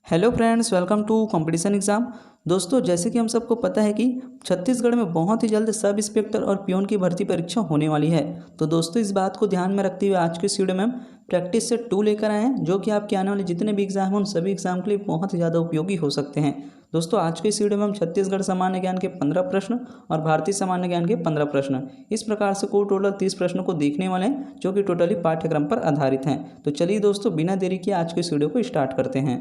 Hello friends, welcome to competition exam. दोस्तों, जैसे कि हम सबको पता है कि छत्तीसगढ़ में बहुत ही जल्द सब इंस्पेक्टर और पियोन की भर्ती परीक्षा होने वाली है। तो दोस्तों, इस बात को ध्यान में रखते हुए आज के इस वीडियो में हम प्रैक्टिस सेट 2 लेकर आए हैं, जो कि आपके आने वाले जितने भी एग्जाम हैं उन सभी एग्जाम के लिए बहुत ही ज़्यादा उपयोगी हो सकते हैं। दोस्तों, आज के इस वीडियो में हम छत्तीसगढ़ सामान्य ज्ञान के 15 प्रश्न और भारतीय सामान्य ज्ञान के 15 प्रश्न, इस प्रकार से कुल टोटल 30 प्रश्नों को देखने वाले हैं, जो कि टोटली पाठ्यक्रम पर आधारित हैं। तो चलिए दोस्तों, बिना देरी किए आज के इस वीडियो को स्टार्ट करते हैं।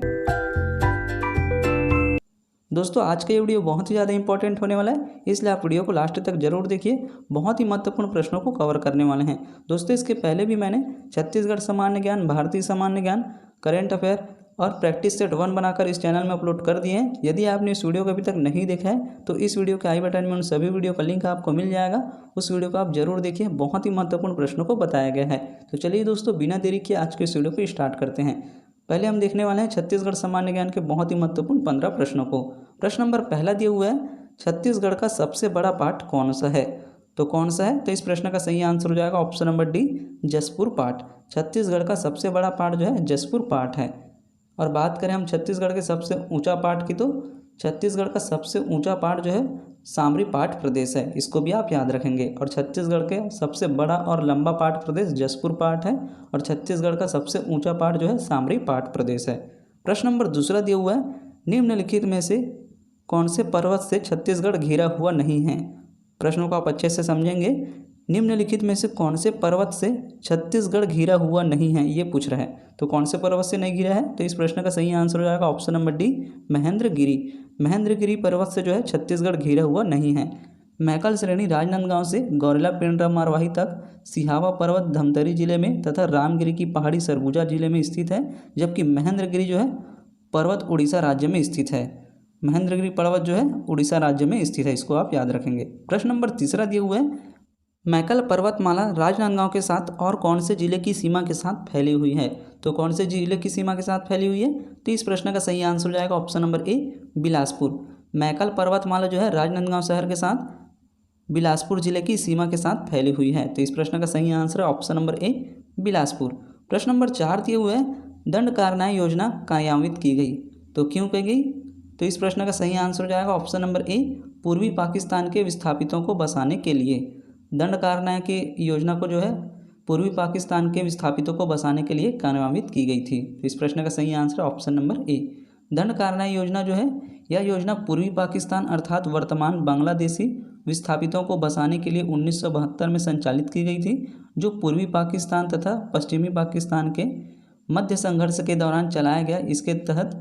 दोस्तों, आज का ये वीडियो बहुत ही ज़्यादा इंपॉर्टेंट होने वाला है, इसलिए आप वीडियो को लास्ट तक जरूर देखिए। बहुत ही महत्वपूर्ण प्रश्नों को कवर करने वाले हैं। दोस्तों, इसके पहले भी मैंने छत्तीसगढ़ सामान्य ज्ञान, भारतीय सामान्य ज्ञान, करेंट अफेयर और प्रैक्टिस सेट 1 बनाकर इस चैनल में अपलोड कर दिए हैं। यदि आपने इस वीडियो को अभी तक नहीं देखा है तो इस वीडियो के आई बटन में उन सभी वीडियो का लिंक आपको मिल जाएगा। उस वीडियो को आप जरूर देखिए, बहुत ही महत्वपूर्ण प्रश्नों को बताया गया है। तो चलिए दोस्तों, बिना देरी किए आज के इस वीडियो को स्टार्ट करते हैं। पहले हम देखने वाले हैं छत्तीसगढ़ सामान्य ज्ञान के बहुत ही महत्वपूर्ण 15 प्रश्नों को। प्रश्न नंबर पहला दिया हुआ है, छत्तीसगढ़ का सबसे बड़ा पाठ कौन सा है? तो कौन सा है? तो इस प्रश्न का सही आंसर हो जाएगा ऑप्शन नंबर डी, जसपुर पाठ। छत्तीसगढ़ का सबसे बड़ा पाठ जो है जसपुर पाठ है। और बात करें हम छत्तीसगढ़ के सबसे ऊंचा पाठ की, तो छत्तीसगढ़ का सबसे ऊंचा पाठ जो है सामरी पाठ प्रदेश है, इसको भी आप याद रखेंगे। और छत्तीसगढ़ के सबसे बड़ा और लंबा पाठ प्रदेश जसपुर पाठ है, और छत्तीसगढ़ का सबसे ऊंचा पाठ जो है सामरी पाठ प्रदेश है। प्रश्न नंबर दूसरा दिया हुआ है, निम्नलिखित में से कौन से पर्वत से छत्तीसगढ़ घिरा हुआ नहीं है? प्रश्नों को आप अच्छे से समझेंगे। निम्नलिखित में से कौन से पर्वत से छत्तीसगढ़ घिरा हुआ नहीं है, ये पूछ रहा है। तो कौन से पर्वत से नहीं घिरा है? तो इस प्रश्न का सही आंसर हो जाएगा option number D, Mahendragiri. Mahendragiri पर्वत से जो है छत्तीसगढ़ घिरा हुआ नहीं है। मैकल श्रेणी राजनांदगांव से गौरेला पेंड्रा मारवाही तक, सिहावा पर्वत धमतरी जिले में तथा रामगिरी की पहाड़ी सरगुजा जिले में स्थित है, जबकि महेंद्रगिरी जो है पर्वत उड़ीसा राज्य में स्थित है। महेंद्रगिरी पर्वत जो है उड़ीसा राज्य में स्थित है, इसको आप याद रखेंगे। प्रश्न नंबर तीसरा दिया हुआ है, मैकल पर्वतमाला राजनांदगांव के साथ और कौन से जिले की सीमा के साथ फैली हुई है? तो कौन से जिले की सीमा के साथ फैली हुई है? तो इस प्रश्न का सही आंसर हो जाएगा ऑप्शन नंबर ए, बिलासपुर। मैकल पर्वतमाला जो है राजनांदगांव शहर के साथ बिलासपुर जिले की सीमा के साथ फैली हुई है। तो इस प्रश्न का सही आंसर है ऑप्शन नंबर ए, बिलासपुर। प्रश्न नंबर 4 दिए हुए हैं, दंड कारनाई योजना कार्यान्वित की गई, तो क्यों की गई? तो इस प्रश्न का सही आंसर हो जाएगा ऑप्शन नंबर ए, पूर्वी पाकिस्तान के विस्थापितों को बसाने के लिए। दंड कारनाई की योजना को जो है पूर्वी पाकिस्तान के विस्थापितों को बसाने के लिए कार्यान्वित की गई थी। तो इस प्रश्न का सही आंसर ऑप्शन नंबर ए, दंड कारनाई योजना जो है यह योजना पूर्वी पाकिस्तान अर्थात वर्तमान बांग्लादेशी विस्थापितों को बसाने के लिए 1972 में संचालित की गई थी, जो पूर्वी पाकिस्तान तथा पश्चिमी पाकिस्तान के मध्य संघर्ष के दौरान चलाया गया। इसके तहत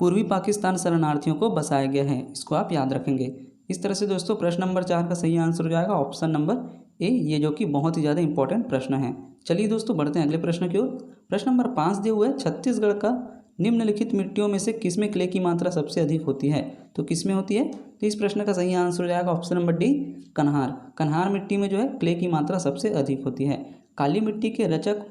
पूर्वी पाकिस्तान शरणार्थियों को बसाया गया है, इसको आप याद रखेंगे। इस तरह से दोस्तों प्रश्न नंबर 4 का सही आंसर हो जाएगा ऑप्शन नंबर ए, ये जो कि बहुत ही ज़्यादा इंपॉर्टेंट प्रश्न है। चलिए दोस्तों, बढ़ते हैं अगले प्रश्न की ओर। प्रश्न नंबर 5 दिए हुए है, छत्तीसगढ़ का निम्नलिखित मिट्टियों में से किसमें क्ले की मात्रा सबसे अधिक होती है? तो किसमें होती है? तो इस प्रश्न का सही आंसर हो जाएगा ऑप्शन नंबर डी, कन्हार। कन्हार मिट्टी में जो है क्ले की मात्रा सबसे अधिक होती है। काली मिट्टी के रचक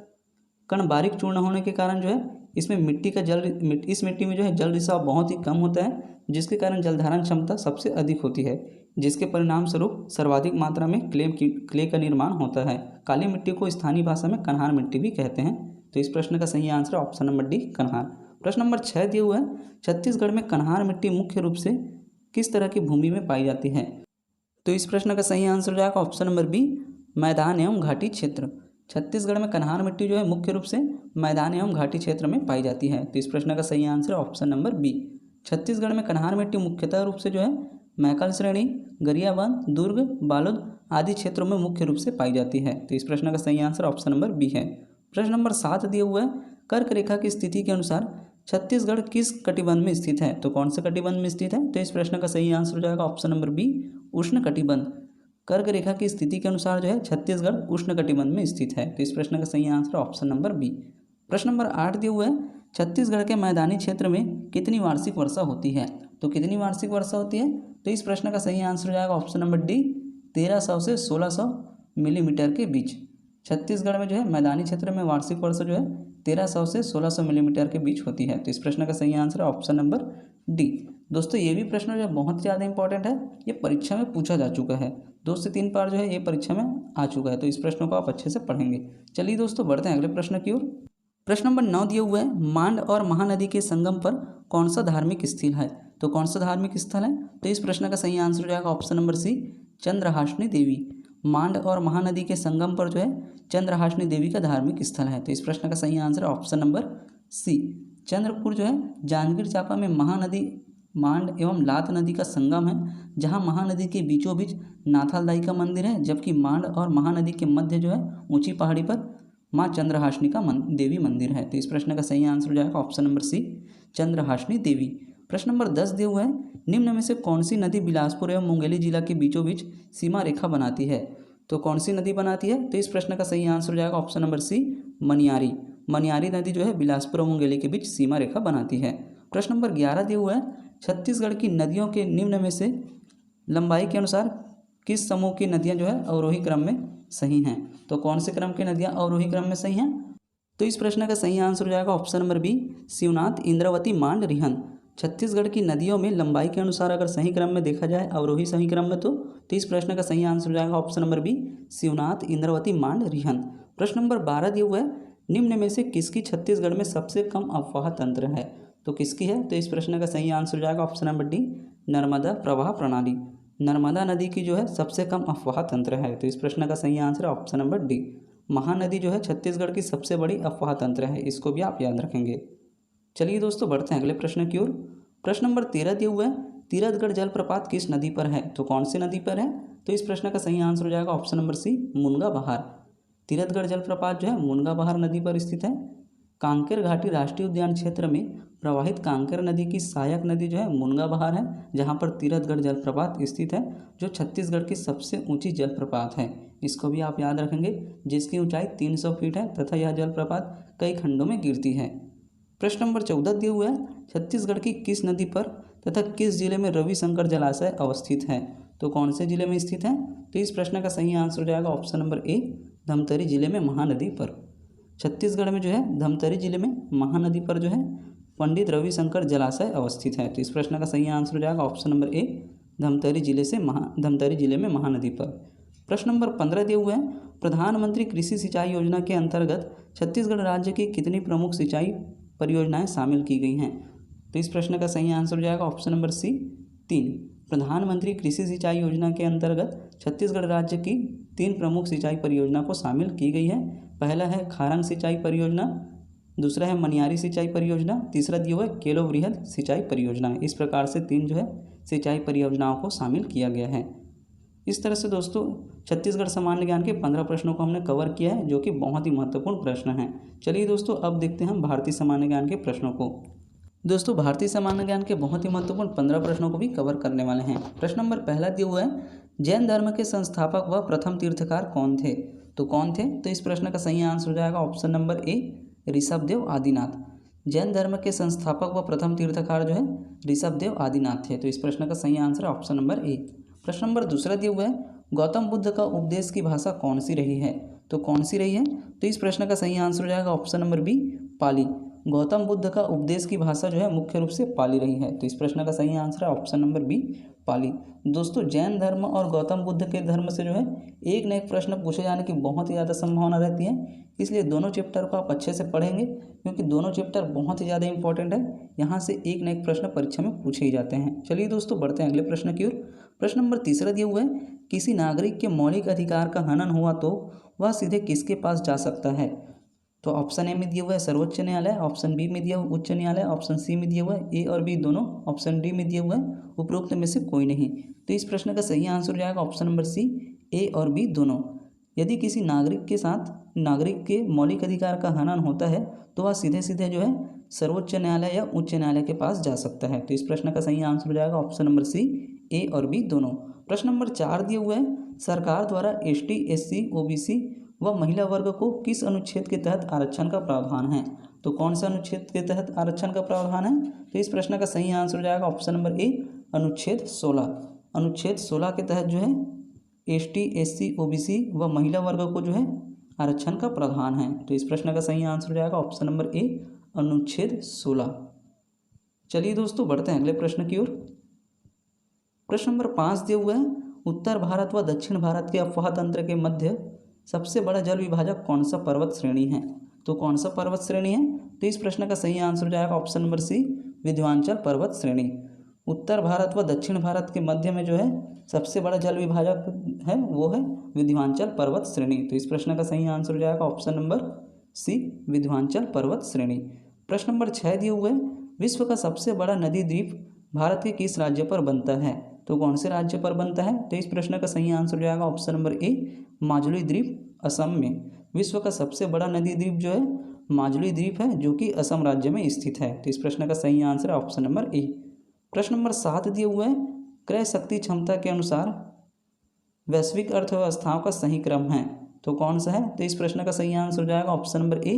कण बारीक चूर्ण होने के कारण जो है इसमें इस मिट्टी में जो है जल रिसाव बहुत ही कम होता है, जिसके कारण जलधारण क्षमता सबसे अधिक होती है, जिसके परिणाम स्वरूप सर्वाधिक मात्रा में क्ले का निर्माण होता है। काली मिट्टी को स्थानीय भाषा में कन्हार मिट्टी भी कहते हैं। तो इस प्रश्न का सही आंसर ऑप्शन नंबर डी, कन्हार। प्रश्न नंबर 6 दिया हुआ है, छत्तीसगढ़ में कन्हार मिट्टी मुख्य रूप से किस तरह की भूमि में पाई जाती है? तो इस प्रश्न का सही आंसर हो जाएगा ऑप्शन नंबर बी, मैदान एवं घाटी क्षेत्र। छत्तीसगढ़ में कन्हार मिट्टी जो है मुख्य रूप से मैदान एवं घाटी क्षेत्र में पाई जाती है। तो इस प्रश्न का सही answer option number B. Chhattisgarh में कन्हार मिट्टी मुख्यतः रूप से जो है मैकल श्रेणी, गरियाबंद, दुर्ग, बालोद आदि क्षेत्रों में मुख्य रूप से पाई जाती है। तो इस प्रश्न का सही आंसर ऑप्शन नंबर बी है। प्रश्न नंबर 7 दिया हुआ है, कर्क रेखा की स्थिति के अनुसार छत्तीसगढ़ किस कटिबंध में स्थित है? तो कौन से कटिबंध में स्थित है? तो इस प्रश्न का सही आंसर हो जाएगा ऑप्शन नंबर बी, उष्ण कटिबंध। कर्क रेखा की स्थिति के अनुसार जो है छत्तीसगढ़ उष्ण कटिबंध में स्थित है। तो इस प्रश्न का सही आंसर ऑप्शन नंबर बी। प्रश्न नंबर 8 दिया हुआ है, छत्तीसगढ़ के मैदानी क्षेत्र में कितनी वार्षिक वर्षा होती है? तो कितनी वार्षिक वर्षा होती है? तो इस प्रश्न का सही आंसर हो जाएगा ऑप्शन नंबर डी, 1300 से 1600 मिलीमीटर के बीच। छत्तीसगढ़ में जो है मैदानी क्षेत्र में वार्षिक वर्षा जो है 1300 से 1600 मिलीमीटर के बीच होती है। तो इस प्रश्न का सही आंसर है ऑप्शन नंबर डी। दोस्तों, ये भी प्रश्न जो बहुत ज़्यादा इंपॉर्टेंट है, ये परीक्षा में पूछा जा चुका है, 2 से 3 बार जो है ये परीक्षा में आ चुका है। तो इस प्रश्न को आप अच्छे से पढ़ेंगे। चलिए दोस्तों, बढ़ते हैं अगले प्रश्न की ओर। प्रश्न नंबर 9 दिया हुआ है, मांड और महानदी के संगम पर कौन सा धार्मिक स्थल है? तो कौन सा धार्मिक स्थल है? तो इस प्रश्न का सही आंसर हो जाएगा ऑप्शन नंबर सी, चंद्रहासिनी देवी। मांड और महानदी के संगम पर जो है चंद्रहासिनी देवी का धार्मिक स्थल है। तो इस प्रश्न का सही आंसर है ऑप्शन नंबर सी। चंद्रपुर जो है जांजगीर चांपा में महानदी मांड एवं लात नदी का संगम है, जहां महानदी के बीचों बीच नाथालदाई का मंदिर है, जबकि मांड और महानदी के मध्य जो है ऊंची पहाड़ी पर माँ चंद्रहासिनी का देवी मंदिर है। तो इस प्रश्न का सही आंसर हो जाएगा ऑप्शन नंबर सी, चंद्रहासिनी देवी। प्रश्न नंबर 10 दिया हुआ है, निम्न में से कौन सी नदी बिलासपुर एवं मुंगेली जिला के बीचों बीच सीमा रेखा बनाती है? तो कौन सी नदी बनाती है? तो इस प्रश्न का सही आंसर हो जाएगा option number C, Maniyari. Maniyari नदी जो है बिलासपुर और मुंगेली के बीच सीमा रेखा बनाती है। प्रश्न नंबर 11 दिया हुआ है, छत्तीसगढ़ की नदियों के निम्न में से लंबाई के अनुसार किस समूह की नदियां जो है अवरोही क्रम में सही हैं? तो कौन से क्रम की नदियां अवरोही क्रम में सही हैं? तो इस प्रश्न का सही आंसर हो जाएगा option number B, Shivnath, Indravati, Mand, Rihand. Chhattisgarh की नदियों में लंबाई के अनुसार अगर सही क्रम में देखा जाए अवरोही सही क्रम में, तो इस प्रश्न का सही आंसर हो जाएगा option number B, Shivnath, Indravati, Mand, Rihand. प्रश्न नंबर 12 दिया हुआ है, निम्न में से किसकी छत्तीसगढ़ में सबसे कम अफवाह तंत्र है? तो किसकी है? तो इस प्रश्न का सही आंसर हो जाएगा ऑप्शन नंबर डी, नर्मदा प्रवाह प्रणाली। नर्मदा नदी की जो है सबसे कम अफवाह तंत्र है। तो इस प्रश्न का सही आंसर है ऑप्शन नंबर डी। महानदी जो है छत्तीसगढ़ की सबसे बड़ी अफवाह तंत्र है, इसको भी आप याद रखेंगे। चलिए दोस्तों बढ़ते हैं अगले प्रश्न की ओर। प्रश्न नंबर 13 दिया हुआ है, तीरथगढ़ जलप्रपात किस नदी पर है? तो कौन सी नदी पर है? तो इस प्रश्न का सही आंसर हो जाएगा ऑप्शन नंबर सी, मुनगा बहार। तीरथगढ़ जलप्रपात जो है मुनगा बहार नदी पर स्थित है। कांकेर घाटी राष्ट्रीय उद्यान क्षेत्र में प्रवाहित कांकेर नदी की सहायक नदी जो है मुनगा बहार है, जहां पर तीरथगढ़ जलप्रपात स्थित है, जो छत्तीसगढ़ की सबसे ऊंची जलप्रपात है। इसको भी आप याद रखेंगे, जिसकी ऊंचाई 300 फीट है तथा यह जलप्रपात कई खंडों में गिरती है। प्रश्न नंबर 14 दिया हुआ है, छत्तीसगढ़ की किस नदी पर तथा किस जिले में रविशंकर जलाशय अवस्थित है? तो कौन से जिले में स्थित है? तो इस प्रश्न का सही आंसर हो जाएगा ऑप्शन नंबर ए, धमतरी जिले में महानदी पर। छत्तीसगढ़ में जो है धमतरी जिले में महानदी पर जो है पंडित रविशंकर जलाशय अवस्थित है। तो इस प्रश्न का सही आंसर हो जाएगा ऑप्शन नंबर ए, धमतरी जिले में महानदी पर। प्रश्न नंबर 15 दिए हुए हैं, प्रधानमंत्री कृषि सिंचाई योजना के अंतर्गत छत्तीसगढ़ राज्य की कितनी प्रमुख सिंचाई परियोजनाएं शामिल की गई हैं? तो इस प्रश्न का सही आंसर हो जाएगा ऑप्शन नंबर सी, 3। प्रधानमंत्री कृषि सिंचाई योजना के अंतर्गत छत्तीसगढ़ राज्य की 3 प्रमुख सिंचाई परियोजना को शामिल की गई है। पहला है खारंग सिंचाई परियोजना, दूसरा है मनियारी सिंचाई परियोजना, तीसरा दिया हुआ है केलो वृहद सिंचाई परियोजना। इस प्रकार से 3 जो है सिंचाई परियोजनाओं को शामिल किया गया है। इस तरह से दोस्तों छत्तीसगढ़ सामान्य ज्ञान के 15 प्रश्नों को हमने कवर किया है, जो कि बहुत ही महत्वपूर्ण प्रश्न हैं। चलिए दोस्तों अब देखते हैं हम भारतीय सामान्य ज्ञान के प्रश्नों को। दोस्तों भारतीय सामान्य ज्ञान के बहुत ही महत्वपूर्ण 15 प्रश्नों को भी कवर करने वाले हैं। प्रश्न नंबर पहला दिया हुआ है, जैन धर्म के संस्थापक व प्रथम तीर्थकार कौन थे? तो कौन थे? तो इस प्रश्न का सही आंसर हो जाएगा ऑप्शन नंबर ए, ऋषभदेव आदिनाथ। जैन धर्म के संस्थापक व प्रथम तीर्थकार जो है ऋषभदेव आदिनाथ थे। तो इस प्रश्न का सही आंसर है ऑप्शन नंबर ए। प्रश्न नंबर दूसरा दिया हुआ है, गौतम बुद्ध का उपदेश की भाषा कौन सी रही है? तो कौन सी रही है? तो इस प्रश्न का सही आंसर हो जाएगा ऑप्शन नंबर बी, पाली। गौतम बुद्ध का उपदेश की भाषा जो है मुख्य रूप से पाली रही है। तो इस प्रश्न का सही आंसर है ऑप्शन नंबर बी, पाली। दोस्तों जैन धर्म और गौतम बुद्ध के धर्म से जो है एक न एक प्रश्न पूछे जाने की बहुत ही ज़्यादा संभावना रहती है, इसलिए दोनों चैप्टर को आप अच्छे से पढ़ेंगे, क्योंकि दोनों चैप्टर बहुत ही ज़्यादा इंपॉर्टेंट है। यहाँ से एक न एक प्रश्न परीक्षा में पूछे ही जाते हैं। चलिए दोस्तों बढ़ते हैं अगले प्रश्न की ओर। प्रश्न नंबर तीसरा दिया हुआ है, किसी नागरिक के मौलिक अधिकार का हनन हुआ तो वह सीधे किसके पास जा सकता है? तो ऑप्शन ए में दिया हुआ है सर्वोच्च न्यायालय, ऑप्शन बी में दिया हुआ उच्च न्यायालय, ऑप्शन सी में दिया हुआ है ए और बी दोनों, ऑप्शन डी में दिया हुआ है उपरोक्त में से कोई नहीं। तो इस प्रश्न का सही आंसर हो जाएगा ऑप्शन नंबर सी, ए और बी दोनों। यदि किसी नागरिक के मौलिक अधिकार का हनन होता है तो वह सीधे सीधे जो है सर्वोच्च न्यायालय या उच्च न्यायालय के पास जा सकता है। तो इस प्रश्न का सही आंसर हो जाएगा ऑप्शन नंबर सी, ए और बी दोनों। प्रश्न नंबर 4 दिया हुआ है, सरकार द्वारा एसटी, एससी, ओबीसी व महिला वर्ग को किस अनुच्छेद के तहत आरक्षण का प्रावधान है? तो कौन सा अनुच्छेद के तहत आरक्षण का प्रावधान है? तो इस प्रश्न का सही आंसर हो जाएगा ऑप्शन नंबर ए, अनुच्छेद 16। अनुच्छेद 16 के तहत जो है एसटी, एससी, ओबीसी व महिला वर्ग को जो है आरक्षण का प्रावधान है। तो इस प्रश्न का सही आंसर हो जाएगा ऑप्शन नंबर ए, अनुच्छेद 16। चलिए दोस्तों बढ़ते हैं अगले प्रश्न की ओर। प्रश्न नंबर 5 दिया हुआ है, उत्तर भारत व दक्षिण भारत के अफवाह तंत्र के मध्य सबसे बड़ा जल विभाजक कौन सा पर्वत श्रेणी है? तो कौन सा पर्वत श्रेणी है? तो इस प्रश्न का सही आंसर हो जाएगा ऑप्शन नंबर सी, विंध्याचल पर्वत श्रेणी। उत्तर भारत व दक्षिण भारत के मध्य में जो है सबसे बड़ा जल विभाजक है वो है विंध्याचल पर्वत श्रेणी। तो इस प्रश्न का सही आंसर हो जाएगा ऑप्शन नंबर सी, विंध्याचल पर्वत श्रेणी। प्रश्न नंबर 6 दिए हुए, विश्व का सबसे बड़ा नदी द्वीप भारत के किस राज्य पर बनता है? तो कौन से राज्य पर बनता है? तो इस प्रश्न का सही आंसर हो जाएगा ऑप्शन नंबर ए, माजुली द्वीप, असम में। विश्व का सबसे बड़ा नदी द्वीप जो है माजुली द्वीप है, जो कि असम राज्य में स्थित है। तो इस प्रश्न का सही आंसर है ऑप्शन नंबर ए। प्रश्न नंबर 7 दिए हुए हैं, क्रय शक्ति क्षमता के अनुसार वैश्विक अर्थव्यवस्थाओं का सही क्रम है, तो कौन सा है? तो इस प्रश्न का सही आंसर हो जाएगा ऑप्शन नंबर ए,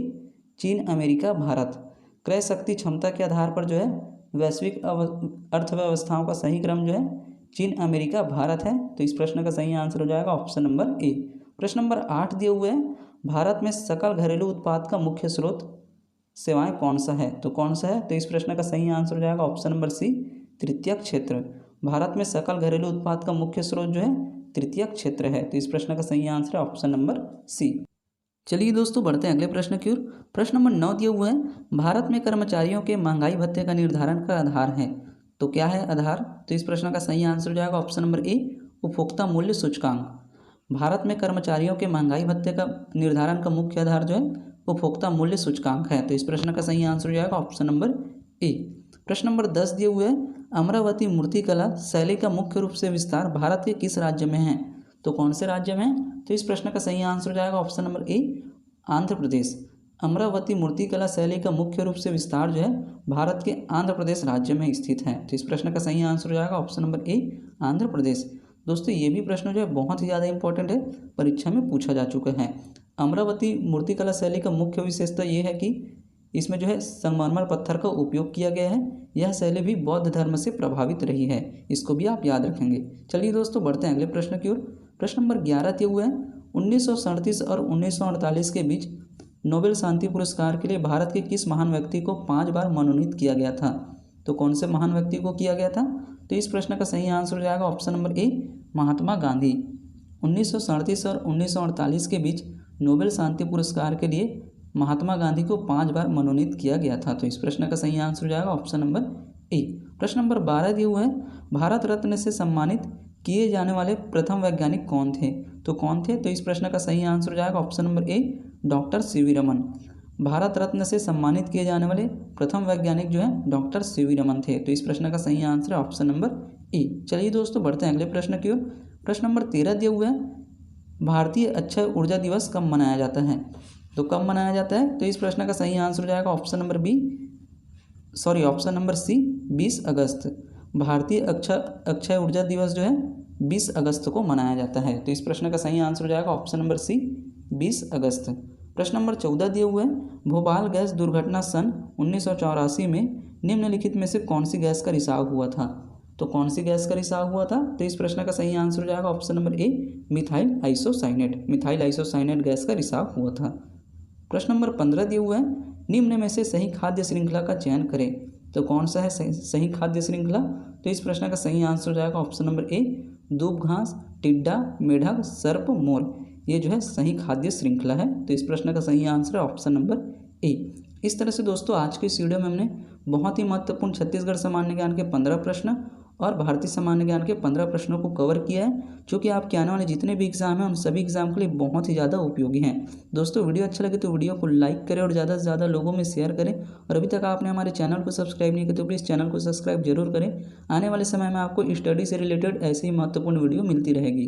चीन, अमेरिका, भारत। क्रय शक्ति क्षमता के आधार पर जो है वैश्विक अर्थव्यवस्थाओं का सही क्रम जो है चीन, अमेरिका, भारत है। तो इस प्रश्न का सही आंसर हो जाएगा ऑप्शन नंबर ए। प्रश्न नंबर 8 दिए हुए हैं, भारत में सकल घरेलू उत्पाद का मुख्य स्रोत सेवाएं कौन सा है? तो कौन सा है? तो इस प्रश्न का सही आंसर हो जाएगा ऑप्शन नंबर सी, तृतीयक क्षेत्र। भारत में सकल घरेलू उत्पाद का मुख्य स्रोत जो है तृतीयक क्षेत्र है। तो इस प्रश्न का सही आंसर है ऑप्शन नंबर सी। चलिए दोस्तों, बढ़ते हैं अगले प्रश्न की ओर। प्रश्न नंबर 9 दिए हुए हैं, भारत में कर्मचारियों के महंगाई भत्ते का निर्धारण का आधार है, तो क्या है आधार? तो इस प्रश्न का सही आंसर हो जाएगा ऑप्शन नंबर ए, उपभोक्ता मूल्य सूचकांक। भारत में कर्मचारियों के महंगाई भत्ते का निर्धारण का मुख्य आधार जो है उपभोक्ता मूल्य सूचकांक है। तो इस प्रश्न का सही आंसर हो जाएगा ऑप्शन नंबर ए। प्रश्न नंबर 10 दिए हुए हैं, अमरावती मूर्तिकला शैली का मुख्य रूप से विस्तार भारत के किस राज्य में है? तो कौन से राज्य में है? तो इस प्रश्न का सही आंसर हो जाएगा ऑप्शन नंबर ए, आंध्र प्रदेश। अमरावती मूर्तिकला शैली का मुख्य रूप से विस्तार जो है भारत के आंध्र प्रदेश राज्य में स्थित है। तो इस प्रश्न का सही आंसर हो जाएगा ऑप्शन नंबर ए, आंध्र प्रदेश। दोस्तों, ये भी प्रश्न जो है बहुत ही ज़्यादा इंपॉर्टेंट है, परीक्षा में पूछा जा चुका है। अमरावती मूर्तिकला शैली का मुख्य विशेषता ये है कि इसमें जो है संगमरमर पत्थर का उपयोग किया गया है। यह शैली भी बौद्ध धर्म से प्रभावित रही है, इसको भी आप याद रखेंगे। चलिए दोस्तों, बढ़ते हैं अगले प्रश्न की ओर। प्रश्न नंबर 11 दिए हुए हैं, 1937 और 1948 के बीच नोबेल शांति पुरस्कार के लिए भारत के किस महान व्यक्ति को 5 बार मनोनीत किया गया था? तो कौन से महान व्यक्ति को किया गया था? तो इस प्रश्न का सही आंसर हो जाएगा ऑप्शन नंबर ए, महात्मा गांधी। 1937 और 1948 के बीच नोबेल शांति पुरस्कार के लिए महात्मा गांधी को 5 बार मनोनीत किया गया था। तो इस प्रश्न का सही आंसर हो जाएगा ऑप्शन नंबर ए। प्रश्न नंबर 12 दिए हुए हैं, भारत रत्न से सम्मानित किए जाने वाले प्रथम वैज्ञानिक कौन थे? तो कौन थे? तो इस प्रश्न का सही आंसर हो जाएगा option number A, doctor C V Raman. Bharat Ratna से सम्मानित किए जाने वाले प्रथम वैज्ञानिक जो है डॉक्टर सीवी रमन थे। तो इस प्रश्न का सही आंसर है ऑप्शन नंबर ए। चलिए दोस्तों, बढ़ते हैं अगले प्रश्न की ओर। प्रश्न नंबर 13 दिए हुए हैं, भारतीय अक्षय ऊर्जा दिवस कब मनाया जाता है? तो कब मनाया जाता है? तो इस प्रश्न का सही आंसर हो जाएगा ऑप्शन नंबर सी, 20 अगस्त। भारतीय अक्षय ऊर्जा दिवस जो है 20 अगस्त को मनाया जाता है। तो इस प्रश्न का सही आंसर हो जाएगा ऑप्शन नंबर सी, 20 अगस्त। प्रश्न नंबर 14 दिए हुए हैं, भोपाल गैस दुर्घटना सन 1984 में निम्नलिखित में से कौन सी गैस का रिसाव हुआ था? तो कौन सी गैस का रिसाव हुआ था? तो इस प्रश्न का सही आंसर हो जाएगा ऑप्शन नंबर ए, मिथाइल आइसोसाइनेट गैस का रिसाव हुआ था। प्रश्न नंबर 15 दिए हुए हैं, निम्न में से सही खाद्य श्रृंखला का चयन करें। तो कौन सा है सही खाद्य श्रृंखला? तो इस प्रश्न का सही आंसर हो जाएगा ऑप्शन नंबर ए, दूब घास, टिड्डा, मेढक, सर्प, मोर। ये जो है सही खाद्य श्रृंखला है। तो इस प्रश्न का सही आंसर है ऑप्शन नंबर ए। इस तरह से दोस्तों, आज के इस वीडियो में हमने बहुत ही महत्वपूर्ण छत्तीसगढ़ सामान्य ज्ञान के 15 प्रश्न और भारतीय सामान्य ज्ञान के 15 प्रश्नों को कवर किया है, जो कि आपके आने वाले जितने भी एग्जाम हैं उन सभी एग्जाम के लिए बहुत ही ज़्यादा उपयोगी हैं। दोस्तों, वीडियो अच्छा लगे तो वीडियो को लाइक करें और ज़्यादा से ज़्यादा लोगों में शेयर करें। और अभी तक आपने हमारे चैनल को सब्सक्राइब नहीं किया तो प्लीज़ चैनल को सब्सक्राइब जरूर करें। आने वाले समय में आपको स्टडी से रिलेटेड ऐसे ही महत्वपूर्ण वीडियो मिलती रहेगी।